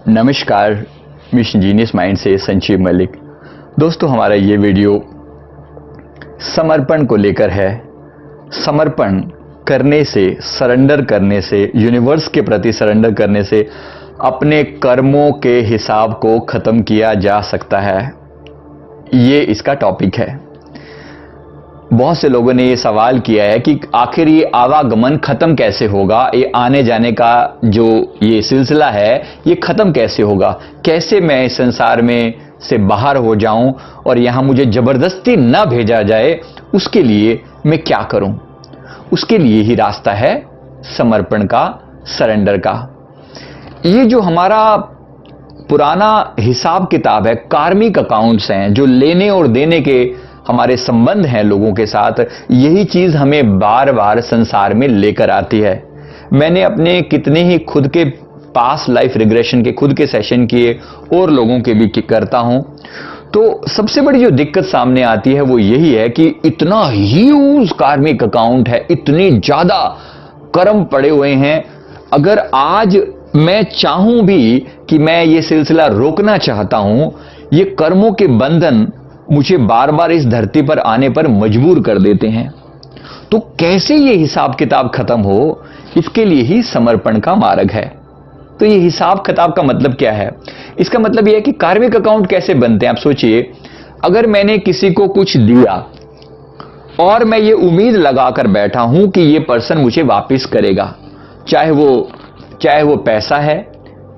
नमस्कार, mission genius mind से संजीव मलिक। दोस्तों, हमारा ये वीडियो समर्पण को लेकर है। समर्पण करने से, सरेंडर करने से, यूनिवर्स के प्रति सरेंडर करने से अपने कर्मों के हिसाब को खत्म किया जा सकता है। ये इसका टॉपिक है। बहुत से लोगों ने ये सवाल किया है कि आखिर ये आवागमन खत्म कैसे होगा, ये आने जाने का जो ये सिलसिला है ये खत्म कैसे होगा, कैसे मैं इस संसार में से बाहर हो जाऊं और यहां मुझे जबरदस्ती ना भेजा जाए, उसके लिए मैं क्या करूं। उसके लिए ही रास्ता है समर्पण का, सरेंडर का। ये जो हमारा पुराना हिसाब किताब है, कार्मिक अकाउंट्स हैं, जो लेने और देने के हमारे संबंध हैं लोगों के साथ, यही चीज हमें बार बार संसार में लेकर आती है। मैंने अपने कितने ही खुद के पास लाइफ रिग्रेशन के खुद के सेशन किए और लोगों के भी करता हूं, तो सबसे बड़ी जो दिक्कत सामने आती है वो यही है कि इतना ह्यूज कार्मिक अकाउंट है, इतनी ज्यादा कर्म पड़े हुए हैं। अगर आज मैं चाहूं भी कि मैं ये सिलसिला रोकना चाहता हूं, ये कर्मों के बंधन मुझे बार बार इस धरती पर आने पर मजबूर कर देते हैं। तो कैसे ये हिसाब किताब खत्म हो, इसके लिए ही समर्पण का मार्ग है। तो ये हिसाब किताब का मतलब क्या है? इसका मतलब यह है कि कार्मिक अकाउंट कैसे बनते हैं। आप सोचिए, अगर मैंने किसी को कुछ दिया और मैं ये उम्मीद लगाकर बैठा हूं कि ये पर्सन मुझे वापस करेगा, चाहे वो पैसा है,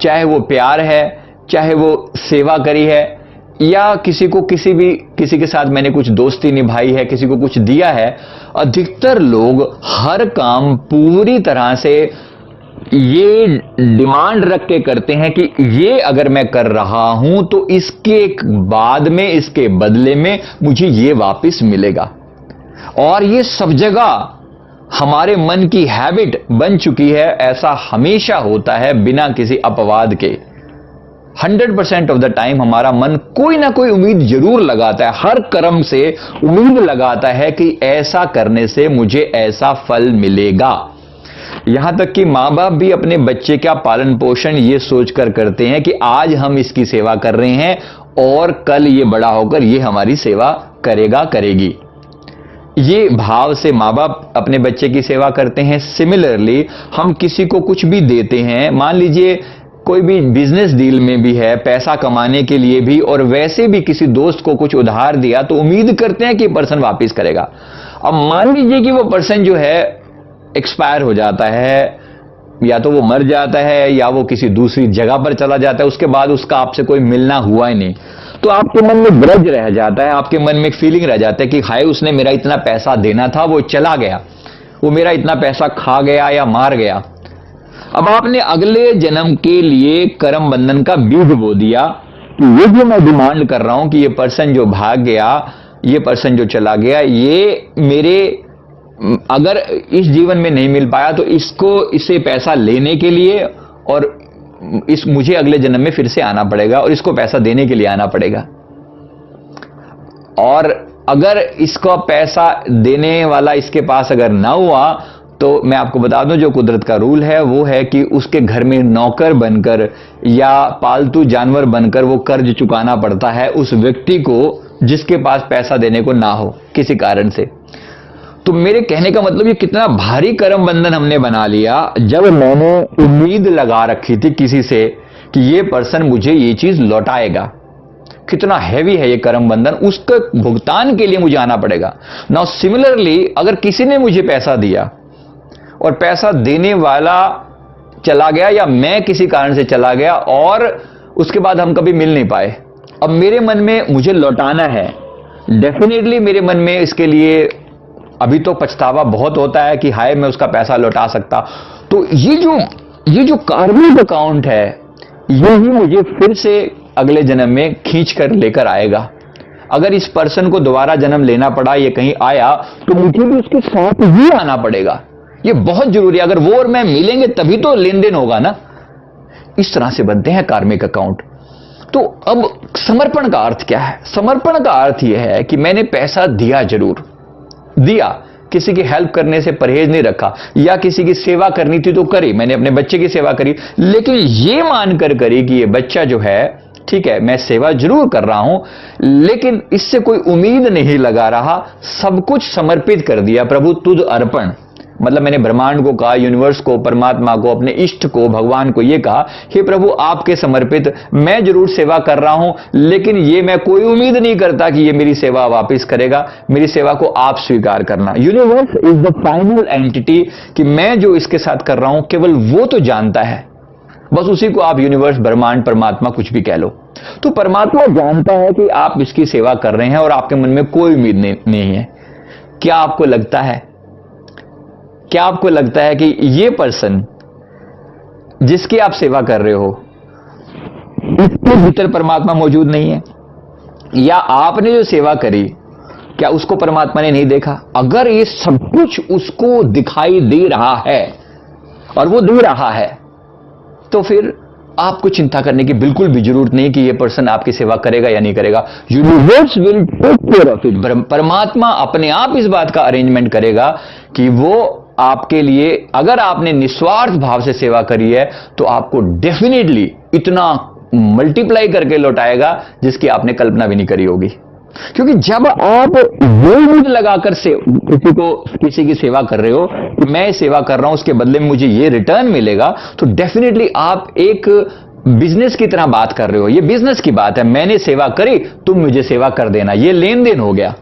चाहे वो प्यार है, चाहे वो सेवा करी है, या किसी के साथ मैंने कुछ दोस्ती निभाई है, किसी को कुछ दिया है। अधिकतर लोग हर काम पूरी तरह से ये डिमांड रख के करते हैं कि ये अगर मैं कर रहा हूं तो इसके बाद में, इसके बदले में मुझे ये वापस मिलेगा। और ये सब जगह हमारे मन की हैबिट बन चुकी है। ऐसा हमेशा होता है बिना किसी अपवाद के। 100% ऑफ द टाइम हमारा मन कोई ना कोई उम्मीद जरूर लगाता है, हर कर्म से उम्मीद लगाता है कि ऐसा करने से मुझे ऐसा फल मिलेगा। यहां तक कि मां बाप भी अपने बच्चे का पालन पोषण ये सोचकर करते हैं कि आज हम इसकी सेवा कर रहे हैं और कल ये बड़ा होकर ये हमारी सेवा करेगा, करेगी। ये भाव से मां बाप अपने बच्चे की सेवा करते हैं। सिमिलरली हम किसी को कुछ भी देते हैं, मान लीजिए कोई भी बिजनेस डील में भी है, पैसा कमाने के लिए भी, और वैसे भी किसी दोस्त को कुछ उधार दिया तो उम्मीद करते हैं कि पर्सन वापस करेगा। अब मान लीजिए कि वो पर्सन जो है एक्सपायर हो जाता है, या तो वो मर जाता है या वो किसी दूसरी जगह पर चला जाता है, उसके बाद उसका आपसे कोई मिलना हुआ ही नहीं, तो आपके मन में ग्रज रह जाता है, आपके मन में एक फीलिंग रह जाता है कि हाय, उसने मेरा इतना पैसा देना था, वो चला गया, वो मेरा इतना पैसा खा गया या मार गया। अब आपने अगले जन्म के लिए कर्म बंधन का बीज बो दिया कि ये जो मैं डिमांड कर रहा हूं कि ये पर्सन जो भाग गया, ये पर्सन जो चला गया, ये मेरे अगर इस जीवन में नहीं मिल पाया तो इससे पैसा लेने के लिए और मुझे अगले जन्म में फिर से आना पड़ेगा और इसको पैसा देने के लिए आना पड़ेगा। और अगर इसको पैसा देने वाला इसके पास अगर ना हुआ तो मैं आपको बता दूं, जो कुदरत का रूल है वो है कि उसके घर में नौकर बनकर या पालतू जानवर बनकर वो कर्ज चुकाना पड़ता है उस व्यक्ति को जिसके पास पैसा देने को ना हो किसी कारण से। तो मेरे कहने का मतलब ये कितना भारी कर्म बंधन हमने बना लिया जब मैंने उम्मीद लगा रखी थी किसी से कि ये पर्सन मुझे ये चीज लौटाएगा। कितना हैवी है ये कर्म बंधन, उसके भुगतान के लिए मुझे आना पड़ेगा। नाउ सिमिलरली, अगर किसी ने मुझे पैसा दिया और पैसा देने वाला चला गया या मैं किसी कारण से चला गया और उसके बाद हम कभी मिल नहीं पाए, अब मेरे मन में मुझे लौटाना है। डेफिनेटली मेरे मन में इसके लिए अभी तो पछतावा बहुत होता है कि हाय, मैं उसका पैसा लौटा सकता। तो ये जो कार्मिक अकाउंट है, ये ही मुझे फिर से अगले जन्म में खींच कर लेकर आएगा। अगर इस पर्सन को दोबारा जन्म लेना पड़ा, ये कहीं आया, तो मुझे भी उसके साथ ही आना पड़ेगा। ये बहुत जरूरी है। अगर वो और मैं मिलेंगे तभी तो लेन देन होगा ना। इस तरह से बनते हैं कार्मिक अकाउंट। तो अब समर्पण का अर्थ क्या है? समर्पण का अर्थ यह है कि मैंने पैसा दिया, जरूर दिया, किसी की हेल्प करने से परहेज नहीं रखा, या किसी की सेवा करनी थी तो करी, मैंने अपने बच्चे की सेवा करी, लेकिन ये मानकर करी कि ये बच्चा जो है, ठीक है मैं सेवा जरूर कर रहा हूं लेकिन इससे कोई उम्मीद नहीं लगा रहा, सब कुछ समर्पित कर दिया प्रभु तुझ अर्पण। मतलब मैंने ब्रह्मांड को कहा, यूनिवर्स को, परमात्मा को, अपने इष्ट को, भगवान को ये कहा, हे प्रभु आपके समर्पित, मैं जरूर सेवा कर रहा हूं लेकिन ये मैं कोई उम्मीद नहीं करता कि ये मेरी सेवा वापस करेगा, मेरी सेवा को आप स्वीकार करना। Universe is the final entity, कि मैं जो इसके साथ कर रहा हूं केवल वो तो जानता है, बस उसी को आप यूनिवर्स, ब्रह्मांड, परमात्मा कुछ भी कह लो। तो परमात्मा जानता है कि आप इसकी सेवा कर रहे हैं और आपके मन में कोई उम्मीद नहीं है। क्या आपको लगता है, क्या आपको लगता है कि ये पर्सन जिसकी आप सेवा कर रहे हो, इसके भीतर परमात्मा मौजूद नहीं है? या आपने जो सेवा करी, क्या उसको परमात्मा ने नहीं देखा? अगर ये सब कुछ उसको दिखाई दे रहा है और वो दे रहा है, तो फिर आपको चिंता करने की बिल्कुल भी जरूरत नहीं कि ये पर्सन आपकी सेवा करेगा या नहीं करेगा। Universe will take care of it. परमात्मा अपने आप इस बात का अरेंजमेंट करेगा कि वो आपके लिए, अगर आपने निस्वार्थ भाव से सेवा करी है तो आपको डेफिनेटली इतना मल्टीप्लाई करके लौटाएगा जिसकी आपने कल्पना भी नहीं करी होगी। क्योंकि जब आप वो उम्मीद लगाकर से किसी की सेवा कर रहे हो कि मैं सेवा कर रहा हूं उसके बदले में मुझे ये रिटर्न मिलेगा, तो डेफिनेटली आप एक बिजनेस की तरह बात कर रहे हो। ये बिजनेस की बात है, मैंने सेवा करी तुम मुझे सेवा कर देना, ये लेन देन हो गया।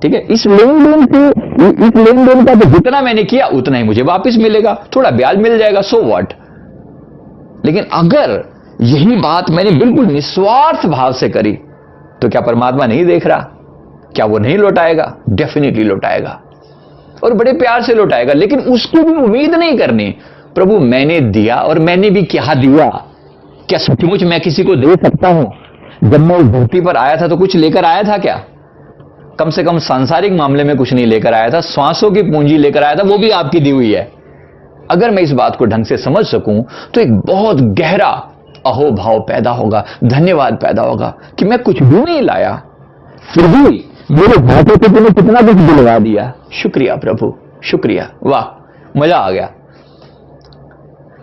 ठीक है, इस लेन देन का तो जितना मैंने किया उतना ही मुझे वापस मिलेगा, थोड़ा ब्याज मिल जाएगा, सो व्हाट। लेकिन अगर यही बात मैंने बिल्कुल निस्वार्थ भाव से करी तो क्या परमात्मा नहीं देख रहा? क्या वो नहीं लौटाएगा? डेफिनेटली लौटाएगा, और बड़े प्यार से लौटाएगा। लेकिन उसकी भी उम्मीद नहीं करनी, प्रभु मैंने दिया और मैंने भी क्या दिया, क्या सचमुच मैं किसी को दे सकता हूं? जब मैं इस धरती पर आया था तो कुछ लेकर आया था क्या? कम से कम सांसारिक मामले में कुछ नहीं लेकर आया था, श्वासों की पूंजी लेकर आया था, वो भी आपकी दी हुई है। अगर मैं इस बात को ढंग से समझ सकूं तो एक बहुत गहरा अहोभाव पैदा होगा, धन्यवाद पैदा होगा कि मैं कुछ भी नहीं लाया, फिर भी मेरे हाथों से तूने कितना कुछ दिलवा दिया, शुक्रिया प्रभु, शुक्रिया, वाह, मजा आ गया।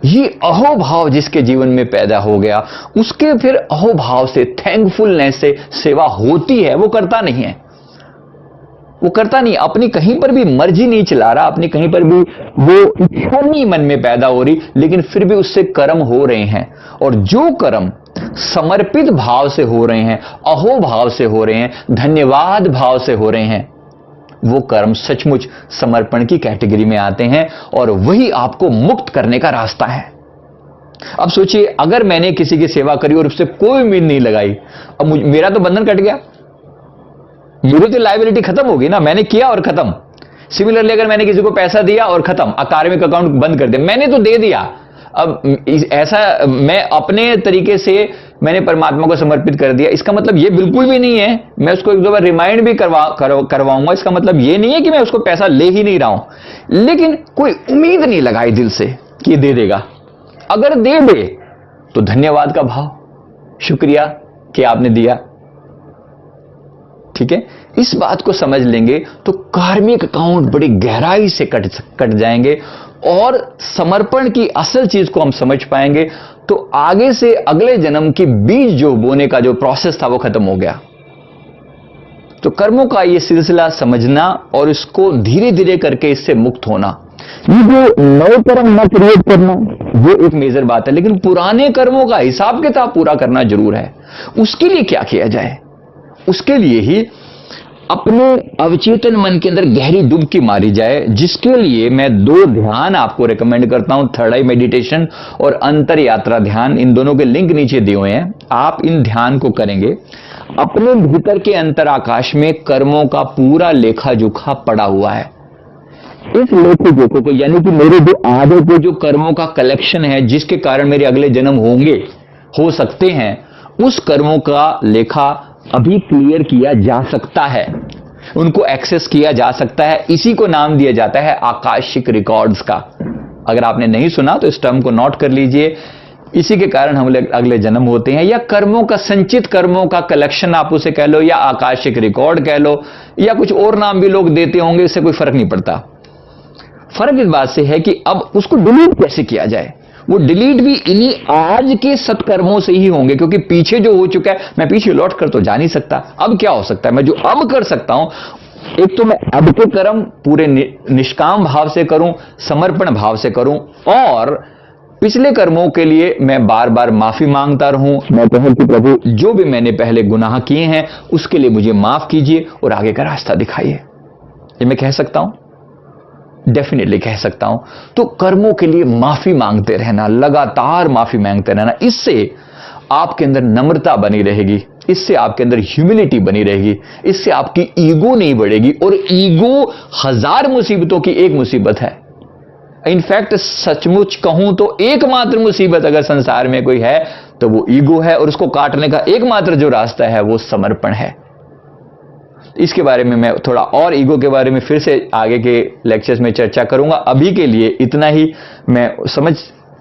ये अहोभाव जिसके जीवन में पैदा हो गया, उसके फिर अहोभाव से, थैंकफुलनेस से सेवा होती है। वो करता नहीं है, वो करता नहीं, अपनी कहीं पर भी मर्जी नहीं चला रहा, अपनी कहीं पर भी वो इच्छा नहीं मन में पैदा हो रही, लेकिन फिर भी उससे कर्म हो रहे हैं। और जो कर्म समर्पित भाव से हो रहे हैं, अहोभाव से हो रहे हैं, धन्यवाद भाव से हो रहे हैं, वो कर्म सचमुच समर्पण की कैटेगरी में आते हैं और वही आपको मुक्त करने का रास्ता है। अब सोचिए, अगर मैंने किसी की सेवा करी और उससे कोई उम्मीद नहीं लगाई, अब मेरा तो बंधन कट गया, मेरी तो लायबिलिटी खत्म होगी ना, मैंने किया और खत्म। सिमिलरली अगर मैंने किसी को पैसा दिया और खत्म, अकार्मिक अकाउंट बंद कर दिया, मैंने तो दे दिया, अब ऐसा मैं अपने तरीके से मैंने परमात्मा को समर्पित कर दिया, इसका मतलब ये बिल्कुल भी नहीं है मैं उसको एक दो बार रिमाइंड भी करवाऊंगा, इसका मतलब ये नहीं है कि मैं उसको पैसा ले ही नहीं रहा हूं, लेकिन कोई उम्मीद नहीं लगाई दिल से कि ये दे देगा। अगर दे दे तो धन्यवाद का भाव, शुक्रिया कि आपने दिया। ठीक है, इस बात को समझ लेंगे तो कार्मिक अकाउंट बड़ी गहराई से कट जाएंगे और समर्पण की असल चीज को हम समझ पाएंगे, तो आगे से अगले जन्म की बीज जो बोने का जो प्रोसेस था वो खत्म हो गया। तो कर्मों का ये सिलसिला समझना और इसको धीरे धीरे करके इससे मुक्त होना, ये जो नए कर्म न क्रिएट करना, वो एक मेजर बात है, लेकिन पुराने कर्मों का हिसाब किताब पूरा करना जरूर है। उसके लिए क्या किया जाए? उसके लिए ही अपने अवचेतन मन के अंदर गहरी डुबकी मारी जाए, जिसके लिए मैं 2 ध्यान आपको रेकमेंड करता हूं, थर्ड आई मेडिटेशन और अंतर यात्रा ध्यान। इन दोनों के लिंक नीचे दिए हुए हैं, आप इन ध्यान को करेंगे। अपने भीतर के अंतर आकाश में कर्मों का पूरा लेखा जोखा पड़ा हुआ है। इस लेखे जोखे को, यानी कि मेरे जो आगे के जो कर्मों का कलेक्शन है जिसके कारण मेरे अगले जन्म होंगे, हो सकते हैं, उस कर्मों का लेखा अभी क्लियर किया जा सकता है, उनको एक्सेस किया जा सकता है। इसी को नाम दिया जाता है आकाशिक रिकॉर्ड्स का। अगर आपने नहीं सुना तो इस टर्म को नोट कर लीजिए। इसी के कारण हम अगले जन्म होते हैं, या कर्मों का, संचित कर्मों का कलेक्शन आप उसे कह लो, या आकाशिक रिकॉर्ड कह लो, या कुछ और नाम भी लोग देते होंगे, इससे कोई फर्क नहीं पड़ता। फर्क इस बात से है कि अब उसको डिलीट कैसे किया जाए। वो डिलीट भी इन्हीं आज के सत्कर्मों से ही होंगे, क्योंकि पीछे जो हो चुका है, मैं पीछे लौट कर तो जा नहीं सकता। अब क्या हो सकता है, मैं जो अब कर सकता हूं, एक तो मैं अब के कर्म पूरे निष्काम भाव से करूं, समर्पण भाव से करूं, और पिछले कर्मों के लिए मैं बार बार माफी मांगता रहूं। मैं कहूं कि प्रभु, जो भी मैंने पहले गुनाह किए हैं उसके लिए मुझे माफ कीजिए और आगे का रास्ता दिखाइए। ये मैं कह सकता हूं, डेफिनेटली कह सकता हूं। तो कर्मों के लिए माफी मांगते रहना, लगातार माफी मांगते रहना, इससे आपके अंदर नम्रता बनी रहेगी, इससे आपके अंदर ह्यूमिलिटी बनी रहेगी, इससे आपकी ईगो नहीं बढ़ेगी। और ईगो हजार मुसीबतों की एक मुसीबत है। इनफैक्ट सचमुच कहूं तो एकमात्र मुसीबत अगर संसार में कोई है तो वो ईगो है, और उसको काटने का एकमात्र जो रास्ता है वो समर्पण है। इसके बारे में मैं थोड़ा और ईगो के बारे में फिर से आगे के लेक्चर्स में चर्चा करूंगा। अभी के लिए इतना ही।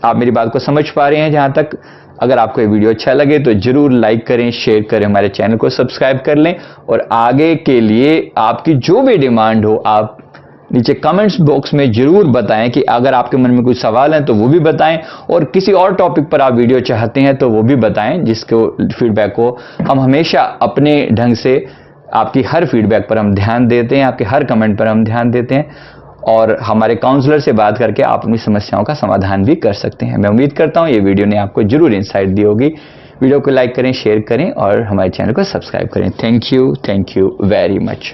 आप मेरी बात को समझ पा रहे हैं जहां तक। अगर आपको ये वीडियो अच्छा लगे तो जरूर लाइक करें, शेयर करें, हमारे चैनल को सब्सक्राइब कर लें, और आगे के लिए आपकी जो भी डिमांड हो आप नीचे कमेंट्स बॉक्स में जरूर बताएं। कि अगर आपके मन में कोई सवाल है तो वो भी बताएं, और किसी और टॉपिक पर आप वीडियो चाहते हैं तो वो भी बताएं, जिसको फीडबैक को हम हमेशा अपने ढंग से, आपकी हर फीडबैक पर हम ध्यान देते हैं, आपके हर कमेंट पर हम ध्यान देते हैं, और हमारे काउंसलर से बात करके आप अपनी समस्याओं का समाधान भी कर सकते हैं। मैं उम्मीद करता हूं ये वीडियो ने आपको जरूर इंसाइट दी होगी। वीडियो को लाइक करें, शेयर करें, और हमारे चैनल को सब्सक्राइब करें। Thank you very much.